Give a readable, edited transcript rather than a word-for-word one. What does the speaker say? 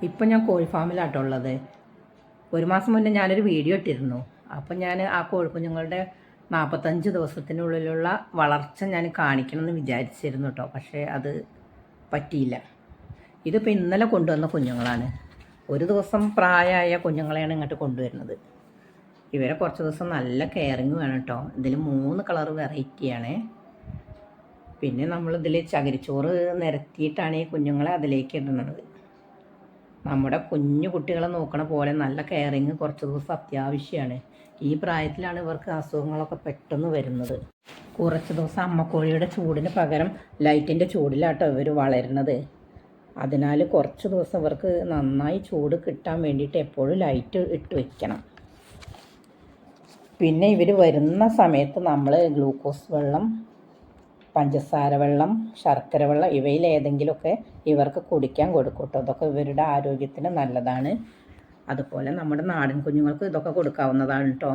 ഇപ്പം ഞാൻ കോഴി ഫാമിലാട്ടോ ഉള്ളത്. ഒരു മാസം മുന്നേ ഞാനൊരു വീഡിയോ ഇട്ടിരുന്നു. അപ്പം ഞാൻ ആ കോഴിക്കുഞ്ഞുങ്ങളുടെ 45 ദിവസത്തിനുള്ളിലുള്ള വളർച്ച ഞാൻ കാണിക്കണമെന്ന് വിചാരിച്ചിരുന്നു കേട്ടോ. പക്ഷേ അത് പറ്റിയില്ല. ഇതിപ്പോൾ ഇന്നലെ കൊണ്ടുവന്ന കുഞ്ഞുങ്ങളാണ്. ഒരു ദിവസം പ്രായമായ കുഞ്ഞുങ്ങളെയാണ് ഇങ്ങോട്ട് കൊണ്ടുവരുന്നത്. ഇവരെ കുറച്ച് ദിവസം നല്ല കെയറിങ് വേണം കേട്ടോ. ഇതിൽ 3 കളർ വെറൈറ്റിയാണ്. പിന്നെ നമ്മളിതിൽ ചകിരിച്ചോറ് നിരത്തിയിട്ടാണ് ഈ കുഞ്ഞുങ്ങളെ അതിലേക്ക് ഇടുന്നത്. നമ്മുടെ കുഞ്ഞു കുട്ടികളെ നോക്കണ പോലെ നല്ല കെയറിങ് കുറച്ച് ദിവസം അത്യാവശ്യമാണ്. ഈ പ്രായത്തിലാണ് ഇവർക്ക് അസുഖങ്ങളൊക്കെ പെട്ടെന്ന് വരുന്നത്. കുറച്ച് ദിവസം അമ്മക്കോഴിയുടെ ചൂടിന് പകരം ലൈറ്റിൻ്റെ ചൂടിലാട്ടോ ഇവർ വളരുന്നത്. അതിനാൽ കുറച്ച് ദിവസം ഇവർക്ക് നന്നായി ചൂട് കിട്ടാൻ വേണ്ടിയിട്ട് എപ്പോഴും ലൈറ്റ് ഇട്ട് വയ്ക്കണം. പിന്നെ ഇവർ വരുന്ന സമയത്ത് നമ്മൾ ഗ്ലൂക്കോസ് വെള്ളം, പഞ്ചസാര വെള്ളം, ശർക്കര വെള്ളം ഇവയിൽ ഏതെങ്കിലുമൊക്കെ ഇവർക്ക് കുടിക്കാൻ കൊടുക്കും കേട്ടോ. ഇതൊക്കെ ഇവരുടെ ആരോഗ്യത്തിന് നല്ലതാണ്. അതുപോലെ നമ്മുടെ നാടൻ കുഞ്ഞുങ്ങൾക്ക് ഇതൊക്കെ കൊടുക്കാവുന്നതാണ് കേട്ടോ.